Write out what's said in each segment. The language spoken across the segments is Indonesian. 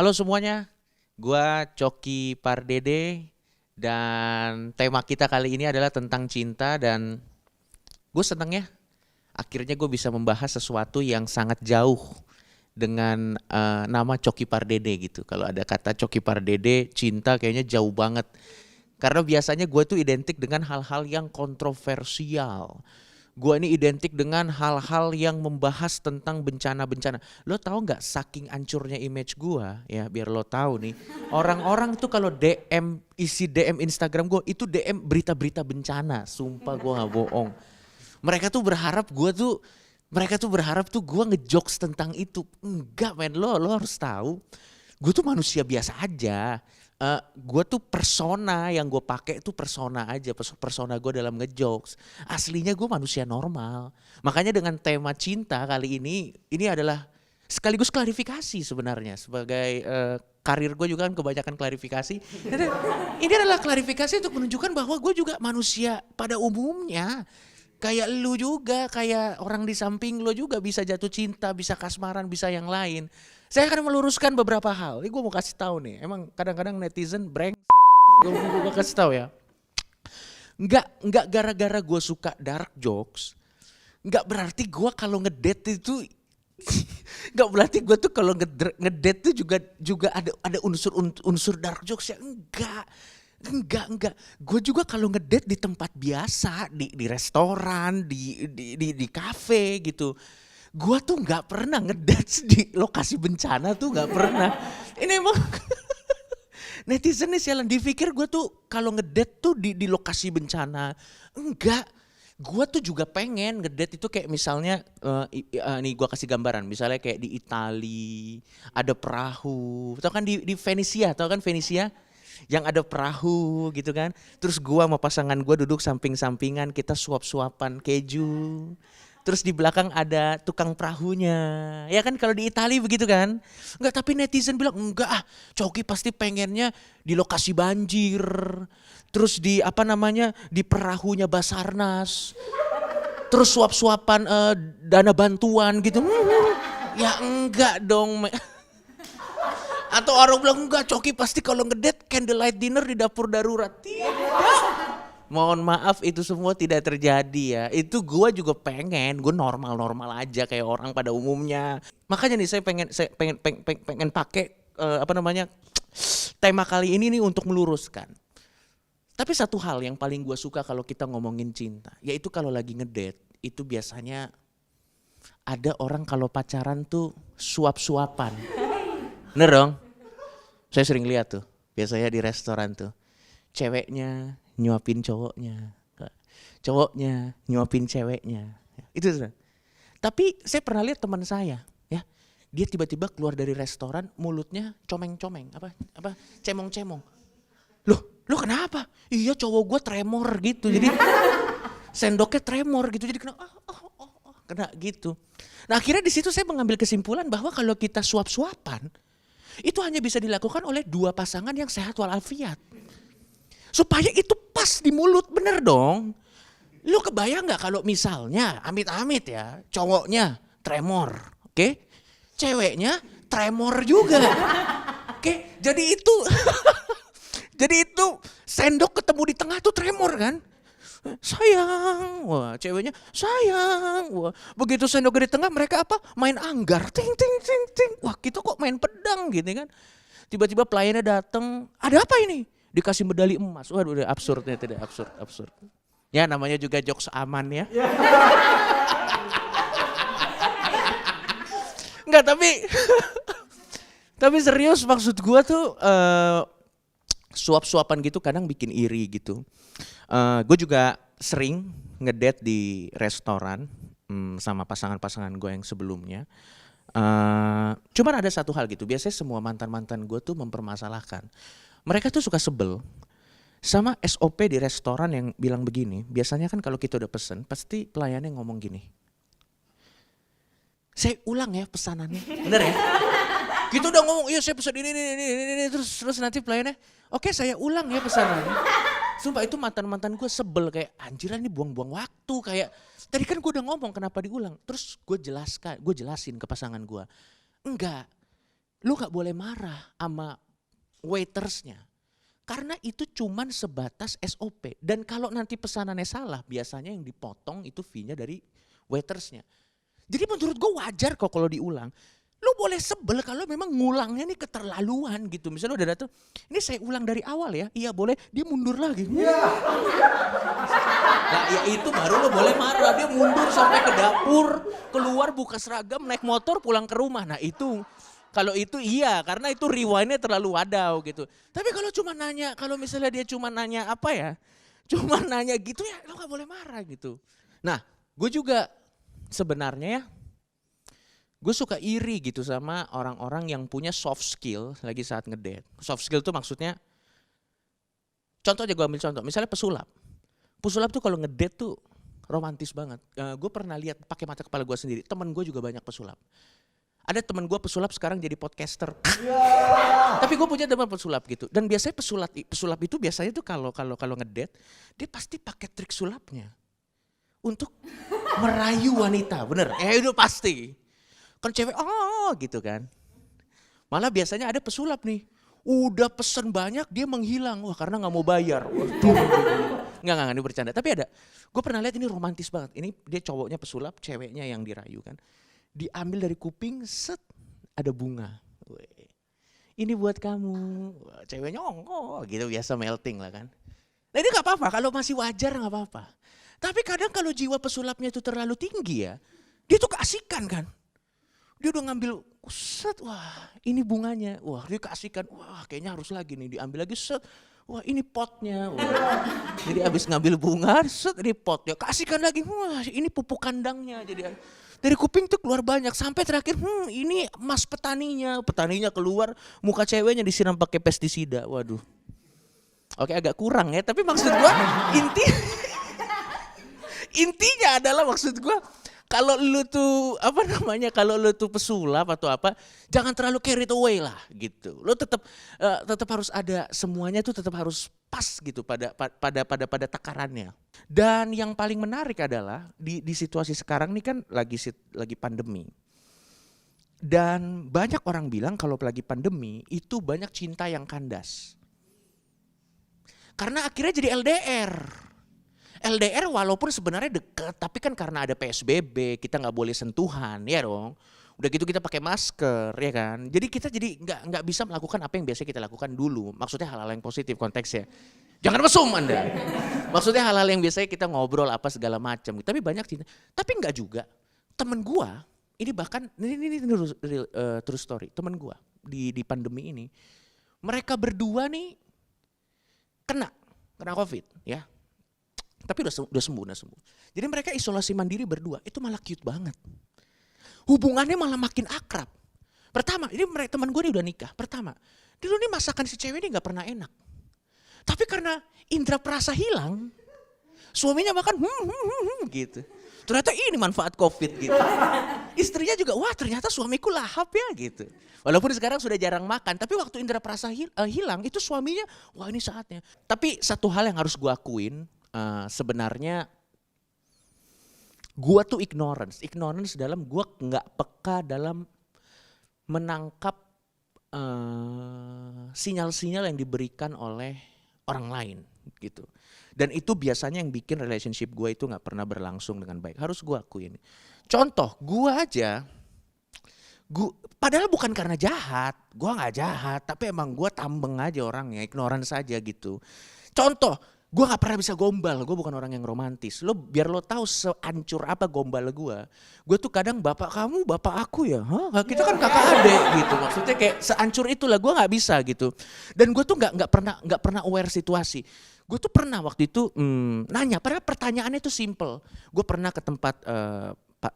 Halo semuanya, gua Coki Pardede dan tema kita kali ini adalah tentang cinta dan gue seneng ya akhirnya gue bisa membahas sesuatu yang sangat jauh dengan nama Coki Pardede gitu. Kalau ada kata Coki Pardede, cinta kayaknya jauh banget. Karena biasanya gue tuh identik dengan hal-hal yang kontroversial. Gue ini identik dengan hal-hal yang membahas tentang bencana-bencana. Lo tahu nggak saking ancurnya image gue, ya biar lo tahu nih. Orang-orang tuh kalau DM, isi DM Instagram gue itu DM berita-berita bencana. Sumpah gue nggak bohong. Mereka tuh berharap tuh gue ngejokes tentang itu. Enggak men, lo harus tahu. Gue tuh manusia biasa aja. Gue tuh persona yang gue pakai itu persona aja, persona gue dalam ngejokes. Aslinya gue manusia normal. Makanya dengan tema cinta kali ini adalah sekaligus klarifikasi sebenarnya sebagai karir gue juga kan kebanyakan klarifikasi. Ini adalah klarifikasi untuk menunjukkan bahwa gue juga manusia pada umumnya. Kayak lu juga, kayak orang di samping lu juga bisa jatuh cinta, bisa kasmaran, bisa yang lain. Saya akan meluruskan beberapa hal. Ini gue mau kasih tahu nih. Emang kadang-kadang netizen brengsek. Gue kasih tahu ya. Enggak gara-gara gue suka dark jokes. Enggak berarti gue kalau ngedate itu enggak berarti gue tuh kalau ngedate tuh juga ada unsur dark jokes ya. Enggak. Gue juga kalau ngedate di tempat biasa, di restoran, di kafe gitu. Gue tuh nggak pernah ngedate di lokasi bencana tuh nggak pernah. Ini emang netizen nih sialan dipikir gue tuh kalau ngedate tuh di lokasi bencana. Enggak. Gue tuh juga pengen ngedate itu kayak misalnya, nih gue kasih gambaran. Misalnya kayak di Itali, ada perahu. Tau kan di Venesia, tau kan Venesia? Yang ada perahu gitu kan. Terus gua sama pasangan gua duduk samping-sampingan, kita suap-suapan keju. Terus di belakang ada tukang perahunya. Ya kan kalau di Itali begitu kan. Enggak, tapi netizen bilang enggak Coki pasti pengennya di lokasi banjir. Terus di apa namanya di perahunya Basarnas. Terus suap-suapan dana bantuan gitu. Ya enggak dong. Atau orang bilang enggak Coki pasti kalau ngedate candlelight dinner di dapur darurat. Tidak. Mohon maaf itu semua tidak terjadi ya. Itu gue juga gue normal-normal aja kayak orang pada umumnya. Makanya nih saya pengen pakai apa namanya tema kali ini nih untuk meluruskan. Tapi satu hal yang paling gue suka kalau kita ngomongin cinta, yaitu kalau lagi ngedate itu biasanya ada orang kalau pacaran tuh suap-suapan. Bener dong? Saya sering lihat tuh, biasanya di restoran tuh. Ceweknya nyuapin cowoknya. Cowoknya nyuapin ceweknya. Itu tuh. Tapi saya pernah lihat teman saya, ya. Dia tiba-tiba keluar dari restoran, mulutnya comeng-comeng, apa cemong-cemong. Loh kenapa? Iya cowok gue tremor gitu. Jadi sendoknya tremor gitu. Jadi kena kena gitu. Nah akhirnya di situ saya mengambil kesimpulan bahwa kalau kita suap-suapan itu hanya bisa dilakukan oleh dua pasangan yang sehat walafiat. Supaya itu pas di mulut, bener dong. Lu kebayang gak kalau misalnya amit-amit ya cowoknya tremor, oke? Ceweknya tremor juga. Oke, jadi itu jadi itu sendok ketemu di tengah tuh tremor kan? Sayang, wah ceweknya sayang, wah begitu sendok di tengah mereka apa main anggar, ting ting ting ting, wah kita kok main pedang gitu kan, tiba-tiba pelayannya datang, ada apa ini, dikasih medali emas, waduh udah absurdnya tidak absurd, ya namanya juga jokes aman ya, nggak tapi serius maksud gua tuh suap-suapan gitu kadang bikin iri gitu. Gue juga sering ngedate di restoran sama pasangan-pasangan gue yang sebelumnya. Cuman ada satu hal gitu, biasanya semua mantan-mantan gue tuh mempermasalahkan. Mereka tuh suka sebel sama SOP di restoran yang bilang begini. Biasanya kan kalau kita udah pesen, pasti pelayannya ngomong gini. Saya ulang ya pesanannya, bener ya? Kita udah ngomong, iya saya pesan ini, terus nanti pelayannya, oke saya ulang ya pesanannya. Sumpah itu mantan-mantan gue sebel kayak anjiran ini buang-buang waktu kayak tadi kan gue udah ngomong kenapa diulang. Terus gue jelasin ke pasangan gue. Enggak, lu gak boleh marah sama waitersnya. Karena itu cuman sebatas SOP. Dan kalau nanti pesanannya salah, biasanya yang dipotong itu fee-nya dari waitersnya. Jadi menurut gue wajar kok kalau diulang. Lu boleh sebel kalau memang ngulangnya nih keterlaluan gitu. Misalnya udah datang, ini saya ulang dari awal ya. Iya boleh, dia mundur lagi. Nah ya itu baru lo boleh marah. Dia mundur sampai ke dapur, keluar buka seragam, naik motor pulang ke rumah. Nah itu, kalau itu iya karena itu rewind-nya terlalu wadau gitu. Tapi kalau cuma nanya, kalau misalnya dia cuma nanya apa ya. Cuma nanya gitu ya lo gak boleh marah gitu. Nah gue juga sebenarnya ya. Gue suka iri gitu sama orang-orang yang punya soft skill lagi saat ngedate. Soft skill tuh maksudnya, contoh aja gue ambil contoh, misalnya pesulap. Pesulap tuh kalau ngedate tuh romantis banget. Gue pernah lihat pakai mata kepala gue sendiri, temen gue juga banyak pesulap. Ada temen gue pesulap sekarang jadi podcaster. Tapi gue punya teman pesulap gitu. Dan biasanya pesulap itu biasanya tuh kalau ngedate, dia pasti pakai trik sulapnya. Untuk merayu wanita, bener? Itu pasti. Kan cewek gitu kan. Malah biasanya ada pesulap nih. Udah pesen banyak dia menghilang. Wah karena gak mau bayar. Enggak ini bercanda. Tapi ada. Gue pernah lihat ini romantis banget. Ini dia cowoknya pesulap, ceweknya yang dirayu kan. Diambil dari kuping, set ada bunga. Weh. Ini buat kamu. Wah, ceweknya gitu biasa melting lah kan. Nah ini gak apa-apa. Kalau masih wajar gak apa-apa. Tapi kadang kalau jiwa pesulapnya itu terlalu tinggi ya. Dia tuh keasikan kan. Dia udah ngambil, set, wah ini bunganya, wah dia kasihkan, wah kayaknya harus lagi nih, diambil lagi, set, wah ini potnya. Wah. Jadi abis ngambil bunga, set ini potnya, kasihkan lagi, wah ini pupuk kandangnya. Jadi dari kuping tuh keluar banyak, sampai terakhir, ini emas petaninya keluar, muka ceweknya disiram pakai pestisida, waduh. Oke agak kurang ya, tapi maksud gua intinya adalah maksud gua, kalau lu tuh kalau lu tuh pesulap atau apa, jangan terlalu carried away lah gitu. Lu tetap harus ada, semuanya tuh tetap harus pas gitu pada takarannya. Dan yang paling menarik adalah di situasi sekarang nih kan lagi pandemi. Dan banyak orang bilang kalau lagi pandemi itu banyak cinta yang kandas. Karena akhirnya jadi LDR walaupun sebenarnya deket, tapi kan karena ada PSBB kita nggak boleh sentuhan, ya dong. Udah gitu kita pakai masker, ya kan. Jadi kita nggak bisa melakukan apa yang biasa kita lakukan dulu. Maksudnya hal-hal yang positif konteksnya. Jangan mesum Anda. Maksudnya hal-hal yang biasanya kita ngobrol apa segala macam. Tapi banyak cinta. Tapi nggak juga. Temen gua, ini bahkan ini true story. Temen gua di pandemi ini, mereka berdua nih kena COVID, ya. Tapi udah sembuh. Jadi mereka isolasi mandiri berdua, itu malah cute banget. Hubungannya malah makin akrab. Pertama, ini teman gue nih udah nikah. Pertama, dulu nih masakan si cewek ini gak pernah enak. Tapi karena indera perasa hilang, suaminya makan gitu. Ternyata ini manfaat COVID gitu. Istrinya juga, wah ternyata suamiku lahap ya gitu. Walaupun sekarang sudah jarang makan, tapi waktu indera perasa hilang, itu suaminya, wah ini saatnya. Tapi satu hal yang harus gue akuin, sebenarnya gue tuh ignorance dalam gue nggak peka dalam menangkap sinyal-sinyal yang diberikan oleh orang lain gitu. Dan itu biasanya yang bikin relationship gue itu nggak pernah berlangsung dengan baik. Harus gue akuin. Contoh, gue padahal bukan karena jahat, gue nggak jahat, tapi emang gue tambeng aja orangnya, ignorance saja gitu. Contoh, gue gak pernah bisa gombal, gue bukan orang yang romantis. Biar lo tahu seancur apa gombal gue tuh kadang bapak kamu, bapak aku ya, kita kan kakak adik gitu. Maksudnya kayak seancur itulah, gue gak bisa gitu. Dan gue tuh gak pernah aware situasi. Gue tuh pernah waktu itu nanya, padahal pertanyaannya tuh simple. Gue pernah ke tempat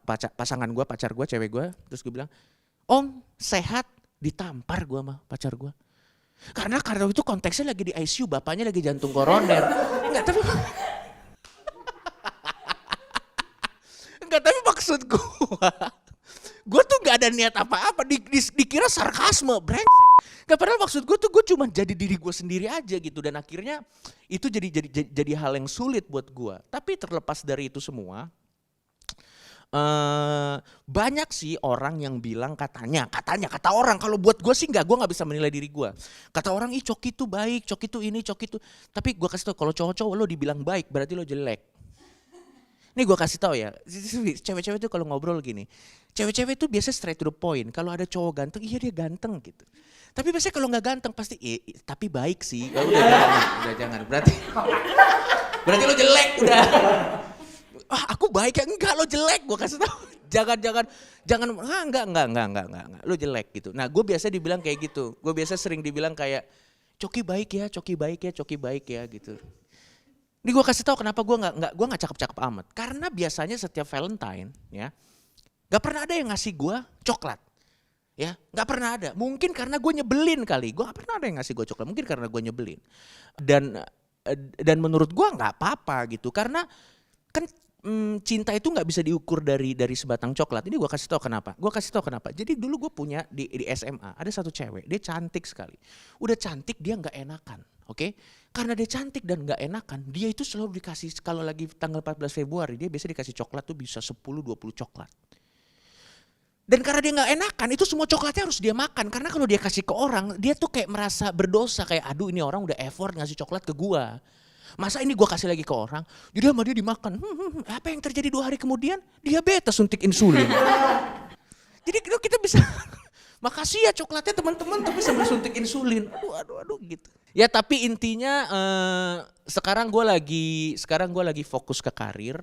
pacar gue, cewek gue, terus gue bilang, Om sehat, ditampar gue sama pacar gue. Karena itu konteksnya lagi di ICU, bapaknya lagi jantung koroner. Tapi maksud gue tuh gak ada niat apa-apa, dikira sarkasme, brengsek. Padahal maksud gue tuh gue cuma jadi diri gue sendiri aja gitu. Dan akhirnya itu jadi hal yang sulit buat gue. Tapi terlepas dari itu semua, Banyak sih orang yang bilang katanya kata orang. Kalau buat gue sih gue nggak bisa menilai diri gue. Kata orang Coki tuh baik, Coki tuh ini, Coki tuh. Tapi gue kasih tau, kalau cowok-cowok lo dibilang baik berarti lo jelek. Nih gue kasih tau ya, cewek-cewek tuh kalau ngobrol gini, cewek-cewek tuh biasa straight to the point. Kalau ada cowok ganteng, iya dia ganteng gitu. Tapi biasanya kalau nggak ganteng pasti, tapi baik sih. Oh, udah jangan, berarti lo jelek udah. Aku baik ya, enggak lo jelek, gue kasih tau. Jangan, enggak, lo jelek gitu. Nah gue biasa dibilang kayak gitu, gue biasa sering dibilang kayak, Coki baik ya, Coki baik ya, Coki baik ya gitu. Ini gue kasih tahu kenapa gue nggak cakep-cakep amat. Karena biasanya setiap Valentine ya, nggak pernah ada yang ngasih gue coklat, ya nggak pernah ada. Mungkin karena gue nyebelin kali, gue nggak pernah ada yang ngasih gue coklat. Mungkin karena gue nyebelin. Dan menurut gue nggak apa-apa gitu, karena kan cinta itu nggak bisa diukur dari sebatang coklat. Ini gue kasih tahu kenapa. Jadi dulu gue punya di SMA ada satu cewek, dia cantik sekali. Udah cantik dia nggak enakan, oke? Karena dia cantik dan gak enakan, dia itu selalu dikasih, kalau lagi tanggal 14 Februari, dia biasa dikasih coklat tuh bisa 10-20 coklat. Dan karena dia gak enakan, itu semua coklatnya harus dia makan. Karena kalau dia kasih ke orang, dia tuh kayak merasa berdosa, kayak aduh ini orang udah effort ngasih coklat ke gua. Masa ini gua kasih lagi ke orang, jadi sama dia dimakan. Apa yang terjadi 2 hari kemudian? Diabetes, suntik insulin. Jadi kita bisa... Makasih ya coklatnya teman-teman, tapi sambil suntik insulin. Aduh gitu. Ya tapi intinya sekarang gue lagi fokus ke karir.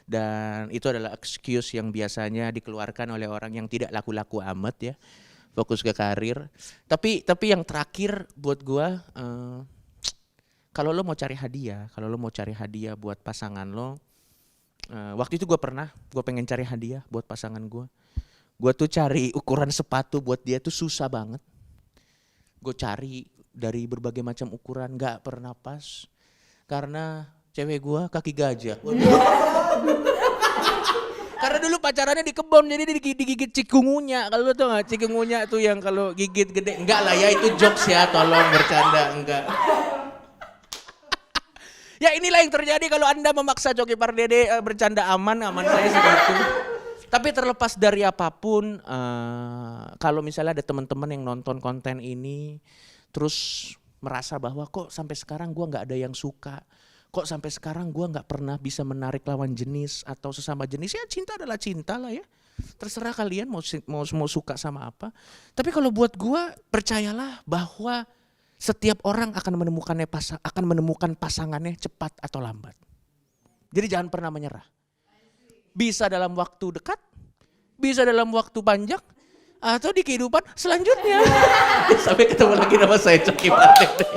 Dan itu adalah excuse yang biasanya dikeluarkan oleh orang yang tidak laku-laku amat ya. Fokus ke karir. Tapi yang terakhir buat gue, kalau lo mau cari hadiah buat pasangan lo, waktu itu gue pengen cari hadiah buat pasangan gue. Gue tuh cari ukuran sepatu buat dia tuh susah banget. Gue cari dari berbagai macam ukuran, gak pernah pas. Karena cewek gue kaki gajah. Karena dulu pacarannya di kebun, jadi digigit cikungunya. Kalau lo tau gak cikungunya tuh yang kalau gigit gede. Enggak lah ya, itu jokes ya, tolong bercanda, enggak. Ya inilah yang terjadi kalau Anda memaksa Coki Pardede bercanda aman saya segitu. Tapi terlepas dari apapun, kalau misalnya ada teman-teman yang nonton konten ini, terus merasa bahwa kok sampai sekarang gue nggak ada yang suka, kok sampai sekarang gue nggak pernah bisa menarik lawan jenis atau sesama jenis, ya cinta adalah cinta lah ya. Terserah kalian mau suka sama apa. Tapi kalau buat gue, percayalah bahwa setiap orang akan menemukan pasangannya cepat atau lambat. Jadi jangan pernah menyerah. Bisa dalam waktu dekat, bisa dalam waktu panjang, atau di kehidupan selanjutnya. Sampai ketemu lagi, nama saya Coki Pardede.